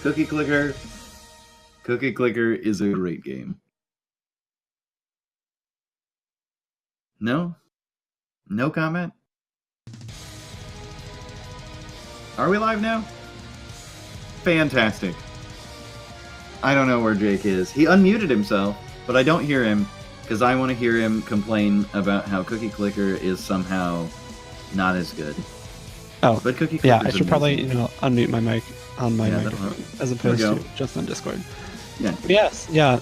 Cookie Clicker. Cookie Clicker is a great game. No? No comment? Are we live now? Fantastic. I don't know where Jake is. He unmuted himself, but I don't hear him because I want to hear him complain about how Cookie Clicker is somehow not as good. Oh, but Cookie Clicker. Yeah, I should probably unmute my mic on my microphone as opposed to just on Discord. Yeah. But yes, yeah.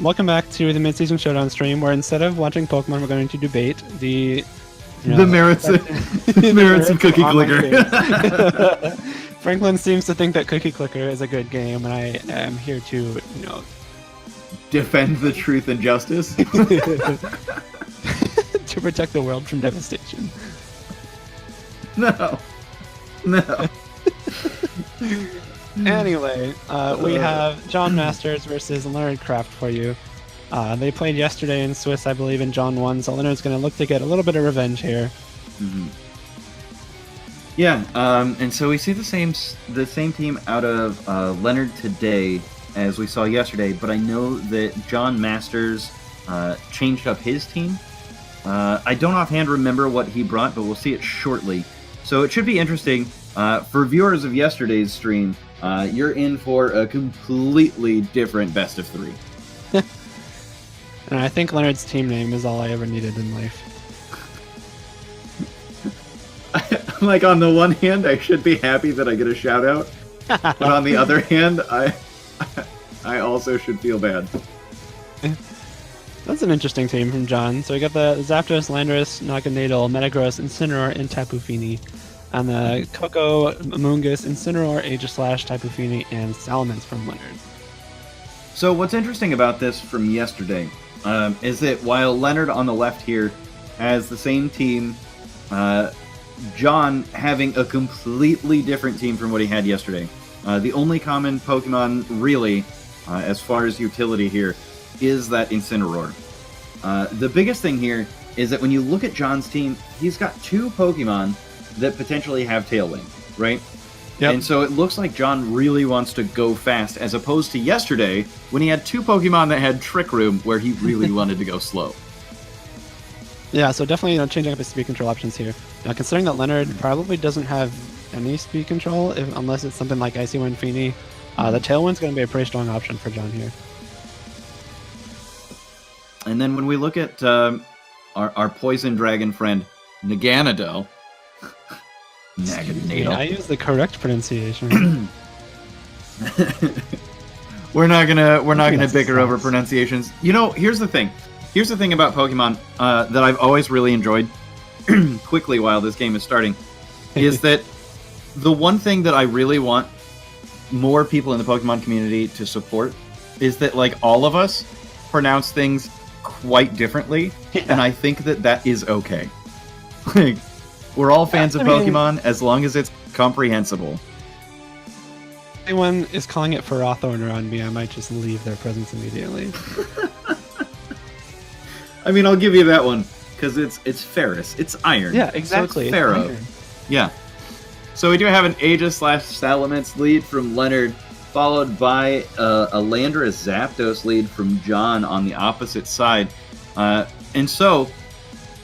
Welcome back to the Midseason Showdown stream, where instead of watching Pokemon, we're going to debate the merits of Cookie Clicker. Franklin seems to think that Cookie Clicker is a good game, and I am here to, defend the truth and justice. to protect the world from devastation. No. Anyway, we have John Masters versus Leonard Craft for you. They played yesterday in Swiss, I believe, and John won, so Leonard's going to look to get a little bit of revenge here. Mm-hmm. Yeah, and so we see the same team out of Leonard today as we saw yesterday, but I know that John Masters changed up his team. I don't offhand remember what he brought, but we'll see it shortly. So it should be interesting. For viewers of yesterday's stream, you're in for a completely different best of three. And I think Leonard's team name is all I ever needed in life. Like, on the one hand, I should be happy that I get a shout out, but on the other hand, I also should feel bad. That's an interesting team from John. So we got the Zapdos, Landorus, Naganadel, Metagross, Incineroar, and Tapu Fini. And the Koko, Amoonguss, Incineroar, Aegislash, Tapu Fini, and Salamence from Leonard. So what's interesting about this from yesterday is that while Leonard on the left here has the same team, John having a completely different team from what he had yesterday. The only common Pokemon, really, as far as utility here, is that Incineroar. The biggest thing here is that when you look at John's team, he's got two Pokemon that potentially have Tailwind, right? Yep. And so it looks like John really wants to go fast, as opposed to yesterday, when he had two Pokemon that had Trick Room, where he really wanted to go slow. Yeah, so definitely changing up his speed control options here. Now, considering that Leonard probably doesn't have any speed control, unless it's something like Icy Wind Fini, the Tailwind's going to be a pretty strong option for John here. And then when we look at our Poison Dragon friend, Naganadel. Naganadel. I use the correct pronunciation. We're not gonna bicker over pronunciations. Here's the thing. Here's the thing about Pokemon that I've always really enjoyed. Quickly, while this game is starting, is that the one thing that I really want more people in the Pokemon community to support is that, like, all of us pronounce things quite differently, and I think that is okay. Like, we're all fans of Pokemon as long as it's comprehensible. If anyone is calling it Ferrothorn around me, I might just leave their presence immediately. I mean, I'll give you that one, because it's Ferris. It's iron. Yeah, exactly. So it's Pharaoh. Yeah. So we do have an Aegislash/Salamence lead from Leonard, followed by a Landorus Zapdos lead from John on the opposite side. And so,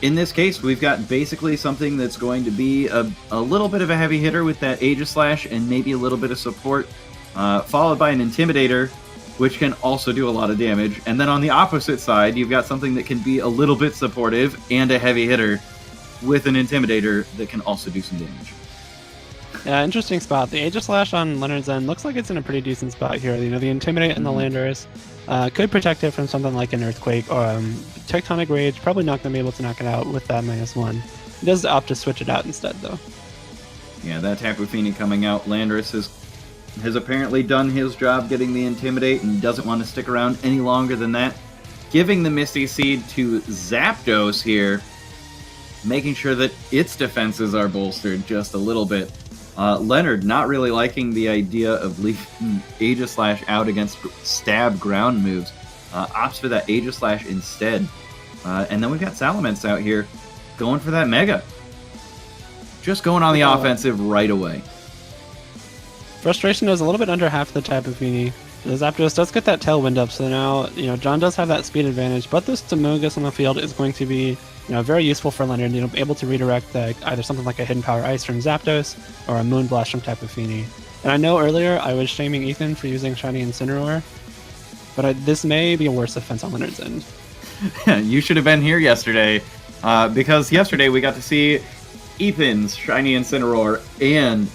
in this case, we've got basically something that's going to be a little bit of a heavy hitter with that Aegislash and maybe a little bit of support, followed by an Intimidator, which can also do a lot of damage. And then on the opposite side, you've got something that can be a little bit supportive and a heavy hitter with an Intimidator that can also do some damage. Yeah, interesting spot. The Aegislash on Leonard's end looks like it's in a pretty decent spot here. The Intimidate and the Landorus could protect it from something like an Earthquake or Tectonic Rage. Probably not going to be able to knock it out with that -1. He does opt to switch it out instead, though. Yeah, that Tapu Fini coming out. Landorus has apparently done his job getting the Intimidate and doesn't want to stick around any longer than that. Giving the Misty Seed to Zapdos here, making sure that its defenses are bolstered just a little bit. Leonard not really liking the idea of leaving Aegislash out against stab ground moves. Opts for that Aegislash instead. And then we've got Salamence out here going for that Mega. Just going on the offensive right away. Frustration is a little bit under half the Tapu Fini. The Zapdos does get that Tailwind up, so now, John does have that speed advantage, but this Amoonguss on the field is going to be, very useful for Leonard, able to redirect either something like a Hidden Power Ice from Zapdos or a Moonblast from Tapu Fini. And I know earlier I was shaming Ethan for using Shiny Incineroar, but this may be a worse offense on Leonard's end. You should have been here yesterday, because yesterday we got to see Ethan's Shiny Incineroar and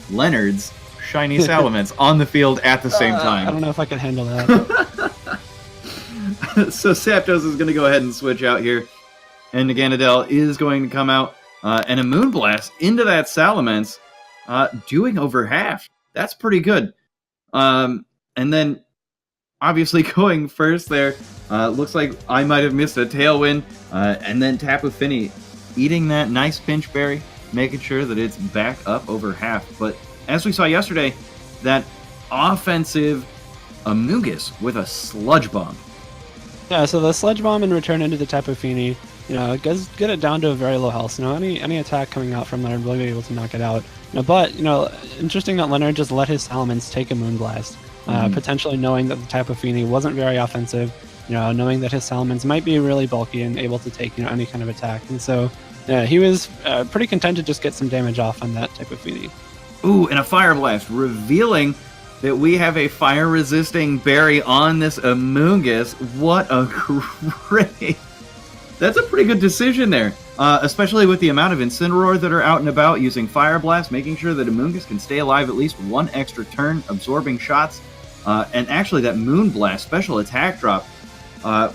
Leonard's Shiny Salamence on the field at the same time. I don't know if I can handle that. So Zapdos is going to go ahead and switch out here, and Naganadel is going to come out, and a Moonblast into that Salamence, doing over half. That's pretty good. And then, obviously going first there, looks like I might have missed a Tailwind, and then Tapu Fini eating that nice Pinch Berry, making sure that it's back up over half. But as we saw yesterday, that offensive Amoonguss with a Sludge Bomb. Yeah, so the Sludge Bomb in return into the Tapu Fini, does get it down to a very low health. So, any attack coming out from Leonard will be able to knock it out. But, interesting that Leonard just let his Salamence take a Moonblast, potentially knowing that the Tapu Fini wasn't very offensive, knowing that his Salamence might be really bulky and able to take, any kind of attack. And so, he was pretty content to just get some damage off on that Tapu Fini. Ooh, and a Fire Blast, revealing that we have a fire-resisting berry on this Amoonguss. What a great... That's a pretty good decision there, especially with the amount of Incineroar that are out and about, using Fire Blast, making sure that Amoonguss can stay alive at least one extra turn, absorbing shots, and actually that Moonblast special attack drop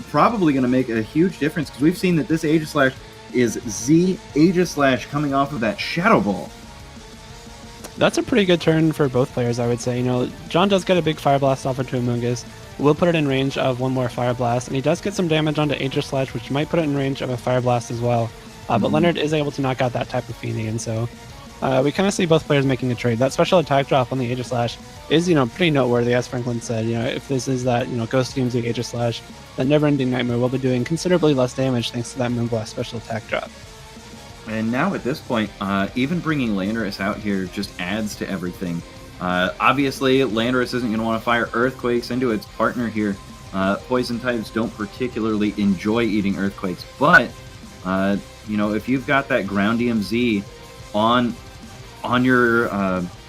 probably going to make a huge difference, because we've seen that this Aegislash is Z Aegislash coming off of that Shadow Ball. That's a pretty good turn for both players, I would say. John does get a big Fire Blast off into Amoonguss. We'll put it in range of one more Fire Blast, and he does get some damage onto Aegislash, which might put it in range of a Fire Blast as well. But Leonard is able to knock out that Tapu Fini, and so we kind of see both players making a trade. That special attack drop on the Aegislash is, pretty noteworthy, as Franklin said. If this is that, Ghost Team's the Aegislash, that Never-Ending Nightmare will be doing considerably less damage thanks to that Moonblast special attack drop. And now at this point, even bringing Landorus out here just adds to everything. Obviously, Landorus isn't going to want to fire Earthquakes into its partner here. Poison types don't particularly enjoy eating Earthquakes, but, if you've got that Ground DMZ on your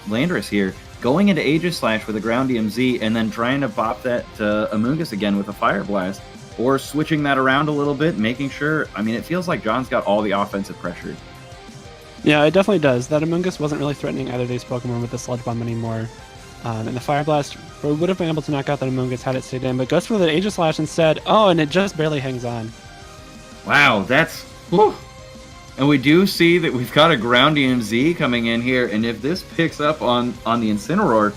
Landorus here, going into Aegislash with a Ground DMZ and then trying to bop that Amoonguss again with a Fire Blast, or switching that around a little bit, making sure... it feels like John's got all the offensive pressure. Yeah, it definitely does. That Amoonguss wasn't really threatening either of these Pokemon with the Sludge Bomb anymore. And the Fire Blast would have been able to knock out that Amoonguss had it stayed in, but goes for the Aegislash instead. Oh, and it just barely hangs on. Wow, that's... Whew. And we do see that we've got a Ground DMZ coming in here, and if this picks up on the Incineroar,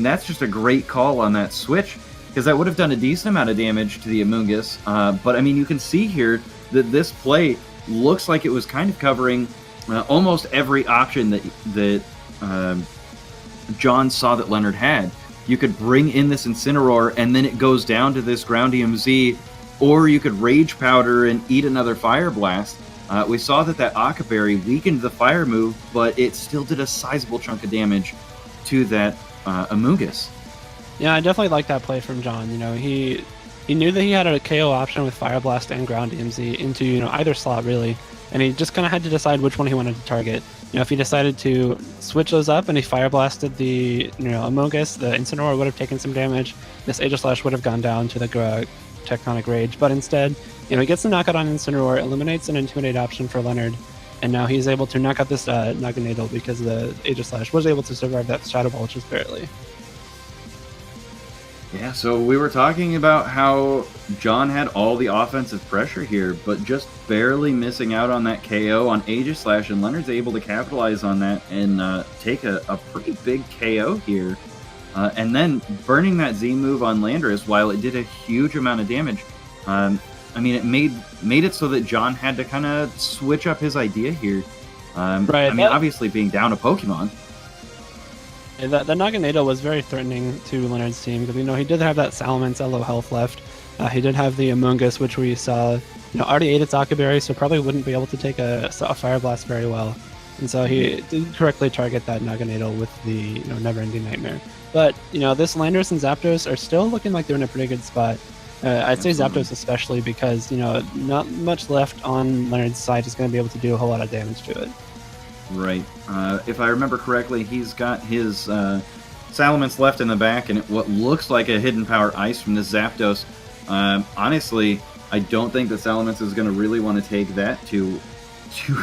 that's just a great call on that switch, because that would have done a decent amount of damage to the Amoonguss. But, you can see here that this play looks like it was kind of covering almost every option that John saw that Leonard had. You could bring in this Incineroar, and then it goes down to this Ground DMZ, or you could Rage Powder and eat another Fire Blast. We saw that Aqua Berry weakened the Fire move, but it still did a sizable chunk of damage to that Amoonguss. Yeah, I definitely like that play from John. He knew that he had a KO option with Fire Blast and Ground DMZ into, either slot, really. And he just kind of had to decide which one he wanted to target. If he decided to switch those up and he Fire Blasted the, Amoonguss, the Incineroar would have taken some damage. This Aegislash would have gone down to the Tectonic Rage. But instead, he gets the knockout on Incineroar, eliminates an Intimidate option for Leonard, and now he's able to knock out this Naganadel because the Aegislash was able to survive that Shadow Ball just barely. Yeah, so we were talking about how John had all the offensive pressure here, but just barely missing out on that KO on Aegislash, and Leonard's able to capitalize on that and take a pretty big KO here. And then burning that Z move on Landorus, while it did a huge amount of damage, it made it so that John had to kind of switch up his idea here. Right. Obviously being down a Pokemon. The Naganadel was very threatening to Leonard's team because he did have that Salamence at low health left. He did have the Amoonguss, which we saw already ate its Aqua Berry, so probably wouldn't be able to take a Fire Blast very well. And so he did correctly target that Naganadel with the Never-Ending Nightmare. But this Landorus and Zapdos are still looking like they're in a pretty good spot. I'd say Zapdos especially because not much left on Leonard's side is going to be able to do a whole lot of damage to it. Right. If I remember correctly, he's got his Salamence left in the back, and what looks like a Hidden Power Ice from the Zapdos. Honestly, I don't think the Salamence is going to really want to take that too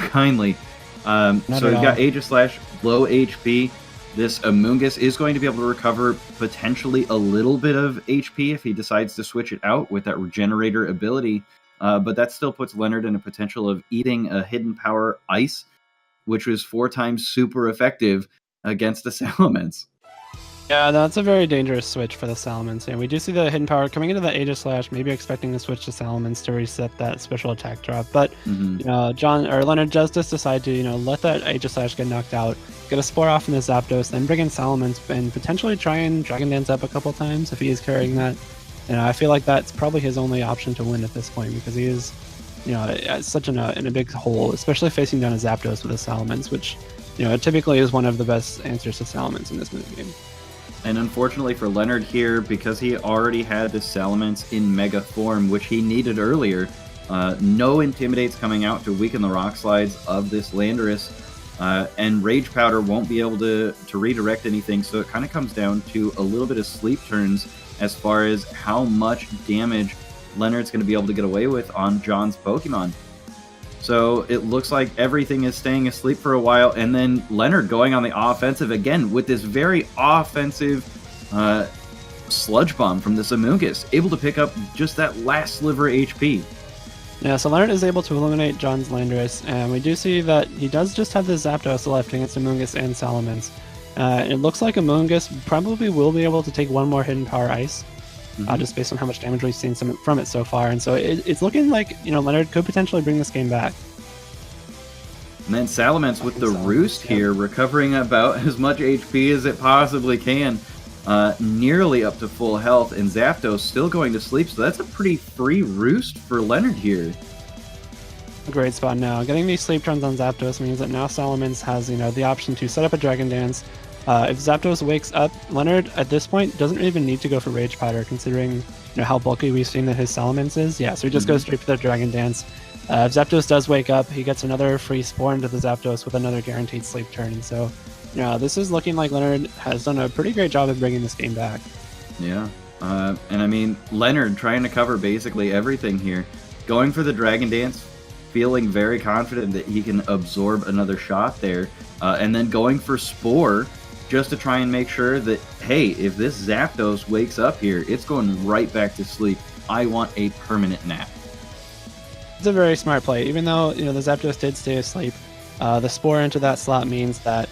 kindly. So you've got Aegislash, low HP. This Amoonguss is going to be able to recover potentially a little bit of HP if he decides to switch it out with that Regenerator ability. But that still puts Leonard in a potential of eating a Hidden Power Ice, which was 4 times super effective against the Salamence. Yeah, that's a very dangerous switch for the Salamence. And we do see the Hidden Power coming into the Aegislash, maybe expecting to switch to Salamence to reset that special attack drop. But Leonard does just decide to let that Aegislash get knocked out, get a Spore off in the Zapdos, then bring in Salamence and potentially try and Dragon Dance up a couple times if he is carrying that. I feel like that's probably his only option to win at this point because he is such in a big hole, especially facing down a Zapdos with a Salamence, which typically is one of the best answers to Salamence in this game. And unfortunately for Leonard here, because he already had this Salamence in Mega form, which he needed earlier, no Intimidates coming out to weaken the Rock Slides of this Landorus, and Rage Powder won't be able to redirect anything, so it kind of comes down to a little bit of sleep turns as far as how much damage Leonard's going to be able to get away with on John's Pokemon. So it looks like everything is staying asleep for a while, and then Leonard going on the offensive again with this very offensive Sludge Bomb from this Amoonguss, able to pick up just that last sliver of HP. Yeah, so Leonard is able to eliminate John's Landorus, and we do see that he does just have the Zapdos left against Amoonguss and Salamence. It looks like Amoonguss probably will be able to take one more Hidden Power Ice, just based on how much damage we've seen from it so far. And so it's looking like Leonard could potentially bring this game back. And then Salamence with the Roost here, recovering about as much HP as it possibly can, nearly up to full health, and Zapdos still going to sleep, so that's a pretty free Roost for Leonard here. A great spot now. Getting these sleep turns on Zapdos means that now Salamence has the option to set up a Dragon Dance. If Zapdos wakes up, Leonard at this point doesn't even need to go for Rage Powder, considering how bulky we've seen that his Salamence is. Yeah, so he just goes straight for the Dragon Dance. If Zapdos does wake up, he gets another free Spore into the Zapdos with another guaranteed sleep turn. So, this is looking like Leonard has done a pretty great job of bringing this game back. Yeah, and I mean, Leonard trying to cover basically everything here. Going for the Dragon Dance, feeling very confident that he can absorb another shot there, and then going for Spore, just to try and make sure that, hey, if this Zapdos wakes up here, it's going right back to sleep. I want a permanent nap. It's a very smart play. Even though, the Zapdos did stay asleep, the Spore into that slot means that,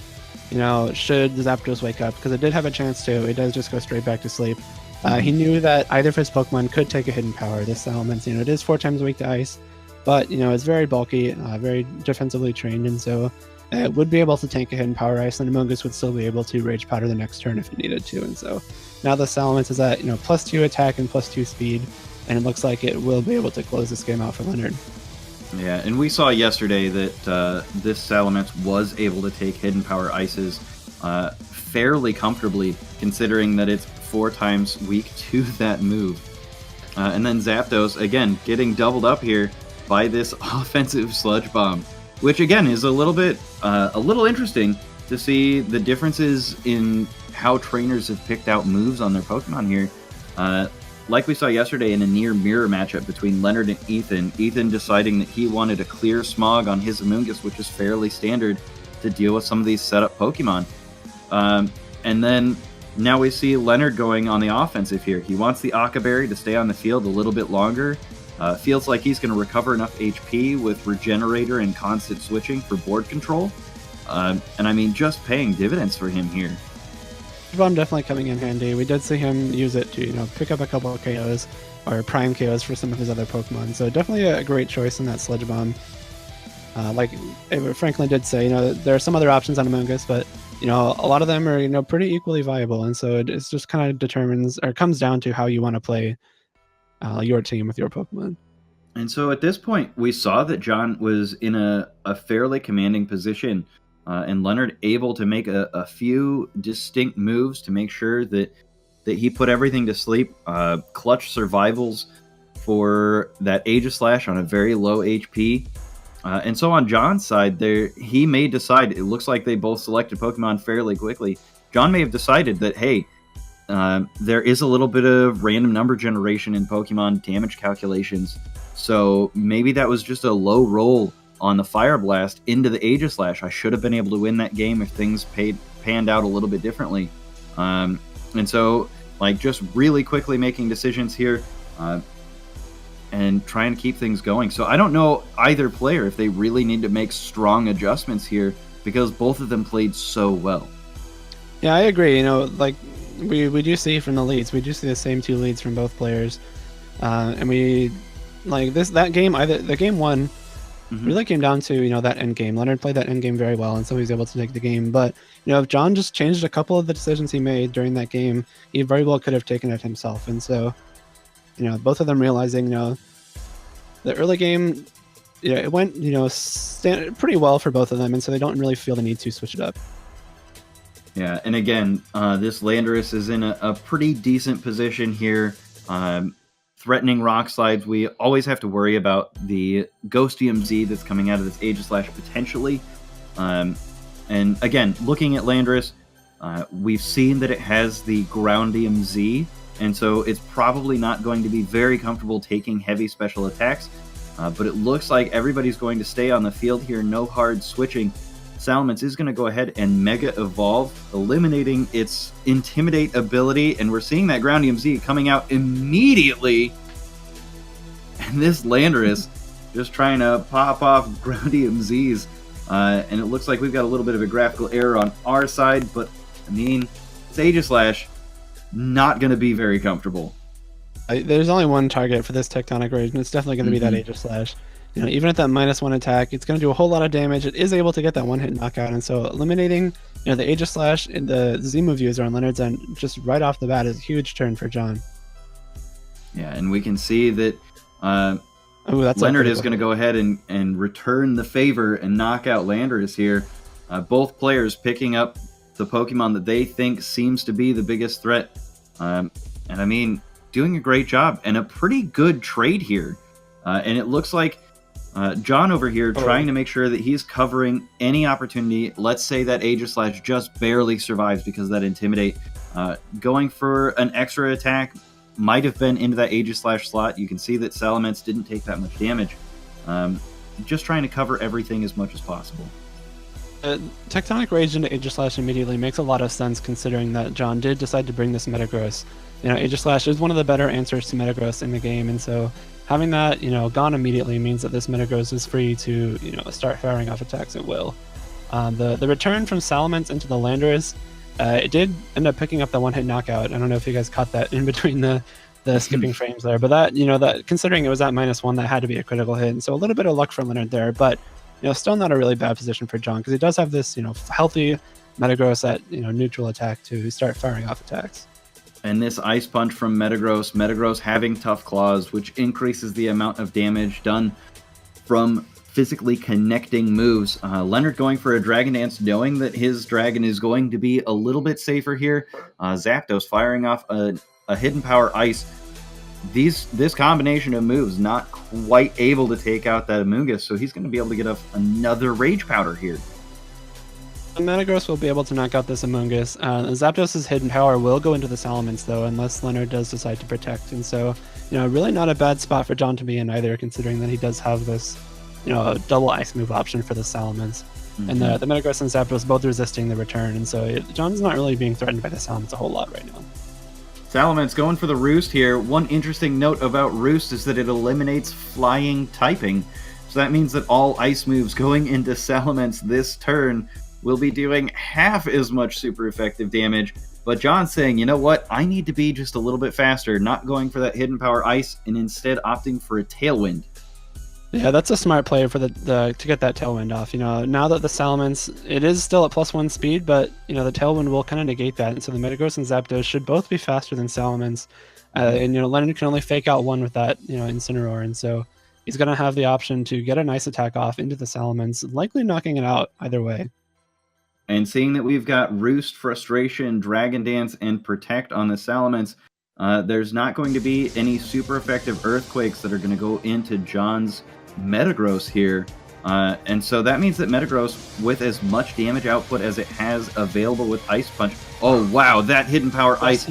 should the Zapdos wake up, because it did have a chance to, it does just go straight back to sleep. He knew that either of his Pokemon could take a Hidden Power. This Salamence, it is 4 times weak to Ice, but, it's very bulky, very defensively trained, and so it would be able to tank a Hidden Power Ice, and Amoonguss would still be able to Rage Powder the next turn if it needed to. And so now the Salamence is at +2 attack and +2 speed, and it looks like it will be able to close this game out for Leonard. Yeah, and we saw yesterday that this Salamence was able to take Hidden Power Ices fairly comfortably, considering that it's 4 times weak to that move. And then Zapdos, again, getting doubled up here by this offensive Sludge Bomb, which again is a little interesting to see the differences in how trainers have picked out moves on their Pokemon here. Like we saw yesterday in a near mirror matchup between Leonard and Ethan deciding that he wanted to clear Smog on his Amoonguss, which is fairly standard to deal with some of these setup Pokemon. And then now we see Leonard going on the offensive here. He wants the Akaberry to stay on the field a little bit longer. Feels like he's going to recover enough HP with Regenerator and constant switching for board control. And I mean, just paying dividends for him here. Bomb definitely coming in handy. We did see him use it to, pick up a couple of KOs or prime KOs for some of his other Pokemon. So definitely a great choice in that Sludge Bomb. Like Franklin did say, there are some other options on Amoonguss, but a lot of them are pretty equally viable, and so it's just kind of comes down to how you want to play your team with your Pokemon. And so at this point, we saw that John was in a fairly commanding position and Leonard able to make a few distinct moves to make sure that he put everything to sleep. Clutch survivals for that Aegislash on a very low HP. And so on John's side, he may decide, it looks like they both selected Pokemon fairly quickly. John may have decided that, hey, there is a little bit of random number generation in Pokemon damage calculations. So maybe that was just a low roll on the Fire Blast into the Aegislash. I should have been able to win that game if things panned out a little bit differently. And so, like, just really quickly making decisions here and trying to keep things going. So I don't know either player if they really need to make strong adjustments here because both of them played so well. Yeah, I agree. You know, like, we do see from the leads, we do see the same 2 leads from both players. And we, like, that game, the game 1 really came down to, you know, that end game. Leonard played that end game very well, and so he was able to take the game. But, you know, if John just changed a couple of the decisions he made during that game, he very well could have taken it himself. And so, you know, both of them realizing, you know, the early game, yeah, it went, you know, pretty well for both of them, and so they don't really feel the need to switch it up. Yeah, and again, this Landorus is in a pretty decent position here. Threatening rock slides, we always have to worry about the Ghostium Z that's coming out of this Aegislash potentially. And again, looking at Landorus, we've seen that it has the Groundium Z, and so it's probably not going to be very comfortable taking heavy special attacks. But it looks like everybody's going to stay on the field here, no hard switching. Salamence is going to go ahead and Mega Evolve, eliminating its Intimidate ability, and we're seeing that Groundium Z coming out immediately. And this Landorus just trying to pop off Groundium Zs. And it looks like we've got a little bit of a graphical error on our side, but, I mean, it's Aegislash, not going to be very comfortable. There's only one target for this Tectonic Rage, and it's definitely going to be that Aegislash. You know, even at that -1 attack, it's going to do a whole lot of damage. It is able to get that one-hit knockout, and so eliminating, you know, the Aegislash and the Z-move user on Leonard's end just right off the bat is a huge turn for John. Yeah, and we can see that Leonard is going to go ahead and return the favor and knock out Landorus here. Both players picking up the Pokemon that they think seems to be the biggest threat. And I mean, doing a great job and a pretty good trade here. And it looks like John over here trying to make sure that he's covering any opportunity. Let's say that Aegislash just barely survives because of that Intimidate. Going for an extra attack might have been into that Aegislash slot. You can see that Salamence didn't take that much damage. Just trying to cover everything as much as possible. Tectonic Rage into Aegislash immediately makes a lot of sense considering that John did decide to bring this Metagross. You know, Aegislash is one of the better answers to Metagross in the game, and so having that, you know, gone immediately means that this Metagross is free to, you know, start firing off attacks at will. The return from Salamence into the Landorus, it did end up picking up the one-hit knockout. I don't know if you guys caught that in between the skipping frames there, but that, you know, that considering it was at -1, that had to be a critical hit, and so a little bit of luck for Leonard there, but, you know, still not a really bad position for John because he does have this, you know, healthy Metagross at, you know, neutral attack to start firing off attacks. And this Ice Punch from Metagross having Tough Claws, which increases the amount of damage done from physically connecting moves. Leonard going for a Dragon Dance, knowing that his Dragon is going to be a little bit safer here. Zapdos firing off a Hidden Power Ice. This combination of moves not quite able to take out that Amoonguss, so he's going to be able to get off another Rage Powder here. Metagross will be able to knock out this Amoonguss. Zapdos' Hidden Power will go into the Salamence, though, unless Leonard does decide to protect. And so, you know, really not a bad spot for John to be in either, considering that he does have this, you know, double Ice move option for the Salamence. And the Metagross and Zapdos both resisting the return, and so John's not really being threatened by the Salamence a whole lot right now. Salamence going for the Roost here. One interesting note about Roost is that it eliminates flying typing. So that means that all Ice moves going into Salamence this turn will be doing half as much super effective damage, but John's saying, you know what, I need to be just a little bit faster, not going for that Hidden Power Ice, and instead opting for a Tailwind. Yeah, that's a smart play for to get that Tailwind off. You know, now that the Salamence, it is still at +1 speed, but, you know, the Tailwind will kind of negate that, and so the Metagross and Zapdos should both be faster than Salamence, and, you know, Leonard can only fake out one with that, you know, Incineroar, and so he's going to have the option to get a nice attack off into the Salamence, likely knocking it out either way. And seeing that we've got Roost, Frustration, Dragon Dance, and Protect on the Salamence, there's not going to be any super effective Earthquakes that are going to go into John's Metagross here. And so that means that Metagross, with as much damage output as it has available with Ice Punch... Oh, wow, that Hidden Power Ice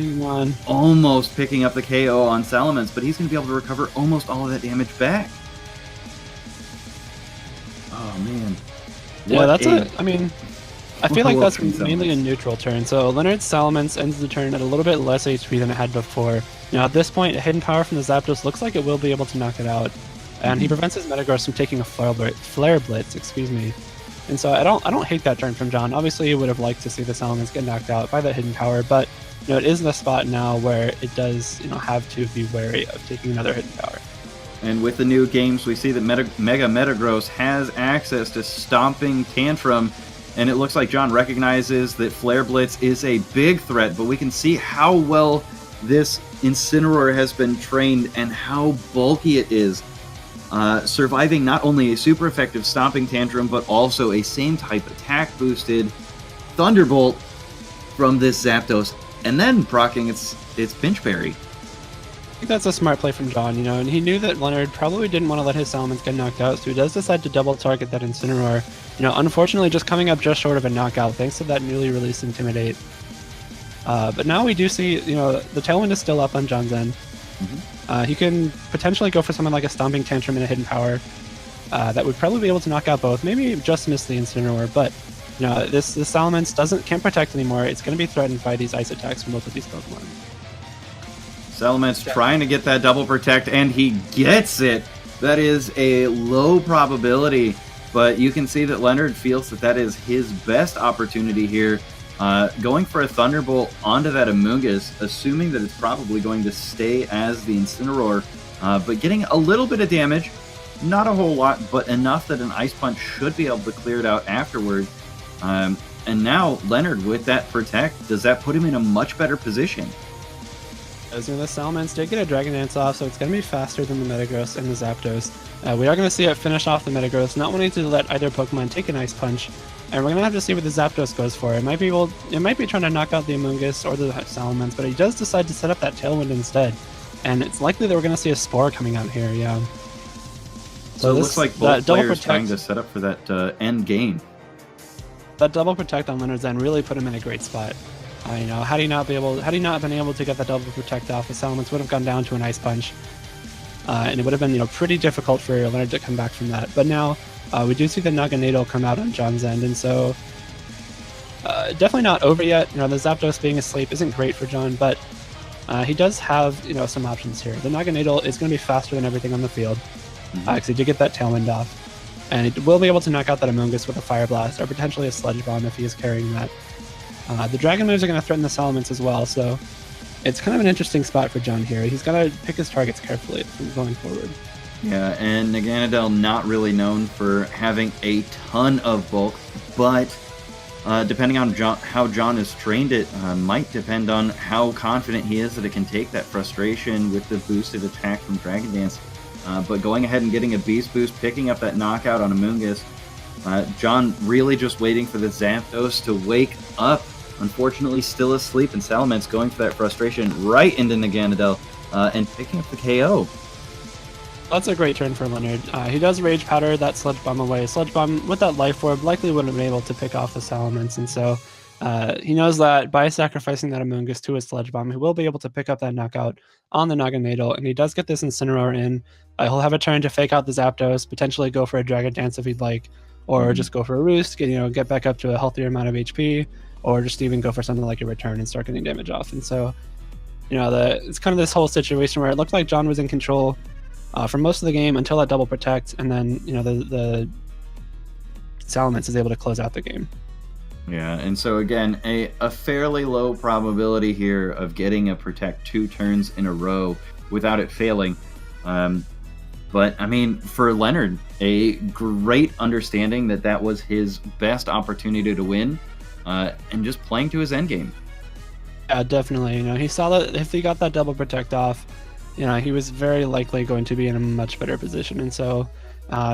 almost picking up the KO on Salamence, but he's going to be able to recover almost all of that damage back. Oh, man. Yeah, that's I mean, I feel like that's mainly a neutral turn. So Leonard's Salamence ends the turn at a little bit less HP than it had before. At this point, a Hidden Power from the Zapdos looks like it will be able to knock it out. And he prevents his Metagross from taking a Flare Blitz, excuse me. And so I don't hate that turn from John. Obviously, you would have liked to see the Salamence get knocked out by that Hidden Power, but it is in the spot now where it does have to be wary of taking another Hidden Power. And with the new games, we see that Mega Metagross has access to Stomping Tantrum, and it looks like John recognizes that Flare Blitz is a big threat, but we can see how well this Incineroar has been trained and how bulky it is. Surviving not only a super effective Stomping Tantrum, but also a same type attack boosted Thunderbolt from this Zapdos, and then proccing its Pinch Berry. I think that's a smart play from John, and he knew that Leonard probably didn't want to let his Salamence get knocked out, so he does decide to double target that Incineroar. Unfortunately just coming up just short of a knockout thanks to that newly released Intimidate. But now we do see, the Tailwind is still up on John's end. He can potentially go for something like a Stomping Tantrum and a Hidden Power that would probably be able to knock out both. Maybe just miss the Incineroar, but this Salamence can't protect anymore. It's going to be threatened by these Ice attacks from both of these Pokemon. Salamence trying to get that double protect, and he gets it. That is a low probability, but you can see that Leonard feels that is his best opportunity here. Going for a Thunderbolt onto that Amoonguss, assuming that it's probably going to stay as the Incineroar, but getting a little bit of damage, not a whole lot, but enough that an Ice Punch should be able to clear it out afterward. And now Leonard with that Protect, does that put him in a much better position? As the Salamence did get a Dragon Dance off, so it's going to be faster than the Metagross and the Zapdos. We are going to see it finish off the Metagross, not wanting to let either Pokemon take an Ice Punch. And we're going to have to see what the Zapdos goes for. It might be trying to knock out the Amoonguss or the Salamence, but he does decide to set up that Tailwind instead. And it's likely that we're going to see a Spore coming out here, yeah. So it looks like both players trying to set up for that end game. That double Protect on Leonard's end really put him in a great spot. Had he not been able to get that double Protect off, the Salamence would have gone down to an Ice Punch. And it would have been pretty difficult for Leonard to come back from that. But now we do see the Naganadel come out on John's end, and so definitely not over yet. The Zapdos being asleep isn't great for John, but he does have some options here. The Naganadel is going to be faster than everything on the field, because he did get that Tailwind off, and it will be able to knock out that Amoonguss with a Fire Blast or potentially a Sludge Bomb if he is carrying that. The Dragon moves are going to threaten the Salamence as well, so it's kind of an interesting spot for John here. He's got to pick his targets carefully going forward. Yeah, and Naganadel not really known for having a ton of bulk, but depending on how John has trained it, might depend on how confident he is that it can take that Frustration with the boosted attack from Dragon Dance. But going ahead and getting a Beast Boost, picking up that knockout on Amoonguss, John really just waiting for the Zapdos to wake up. Unfortunately, still asleep, and Salamence going for that Frustration right into Naganadel and picking up the KO. That's a great turn for Leonard. He does Rage Powder that Sludge Bomb away. Sludge Bomb with that Life Orb likely wouldn't have been able to pick off the Salamence, and so he knows that by sacrificing that Amoonguss to his Sludge Bomb, he will be able to pick up that knockout on the Naganadel, and he does get this Incineroar in. He'll have a turn to fake out the Zapdos, potentially go for a Dragon Dance if he'd like, or just go for a Roost, get back up to a healthier amount of HP, or just even go for something like a Return and start getting damage off. And so, it's kind of this whole situation where it looked like John was in control for most of the game until that double Protect, and then the Salamence is able to close out the game. Yeah, and so again, a fairly low probability here of getting a Protect 2 turns in a row without it failing. But I mean, for Leonard, a great understanding that was his best opportunity to win, and just playing to his endgame. Yeah, definitely. He saw that if he got that double Protect off, he was very likely going to be in a much better position. And so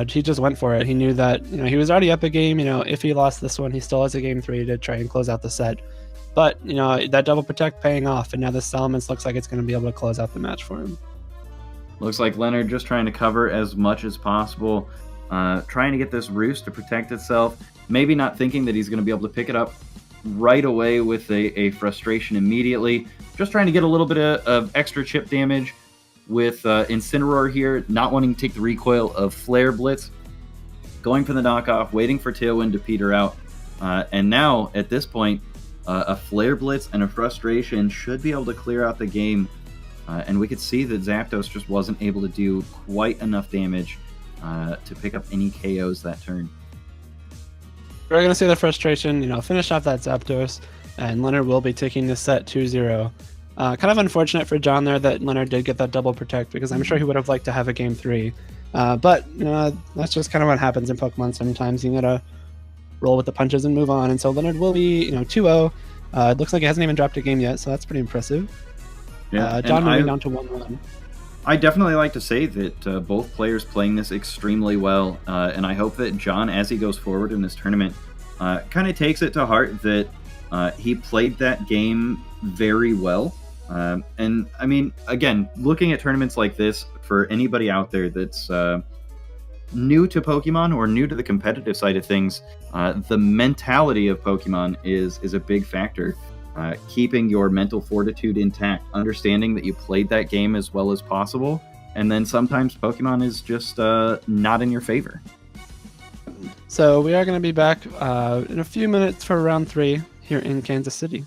He just went for it. He knew that he was already up a game. If he lost this one, he still has a game 3 to try and close out the set. But that double protect paying off, and now the Salamence looks like it's going to be able to close out the match for him. Looks like Leonard just trying to cover as much as possible, trying to get this Roost to protect itself. Maybe not thinking that he's going to be able to pick it up right away with a frustration immediately. Just trying to get a little bit of extra chip damage with Incineroar here, not wanting to take the recoil of Flare Blitz, going for the knockoff, waiting for Tailwind to peter out. And now, at this point, a Flare Blitz and a Frustration should be able to clear out the game. And we could see that Zapdos just wasn't able to do quite enough damage to pick up any KOs that turn. We're going to see the Frustration, finish off that Zapdos, and Leonard will be taking this set 2-0. Kind of unfortunate for John there that Leonard did get that double protect, because I'm sure he would have liked to have a game 3. But that's just kind of what happens in Pokemon sometimes. You gotta roll with the punches and move on. And so Leonard will be 2-0. It looks like he hasn't even dropped a game yet, so that's pretty impressive. Yeah, John moving down to 1-1. I definitely like to say that both players playing this extremely well, and I hope that John, as he goes forward in this tournament, kind of takes it to heart that he played that game very well. And I mean, again, looking at tournaments like this, for anybody out there that's new to Pokemon or new to the competitive side of things, the mentality of Pokemon is a big factor. Keeping your mental fortitude intact, understanding that you played that game as well as possible, and then sometimes Pokemon is just not in your favor. So we are going to be back in a few minutes for round 3 here in Kansas City.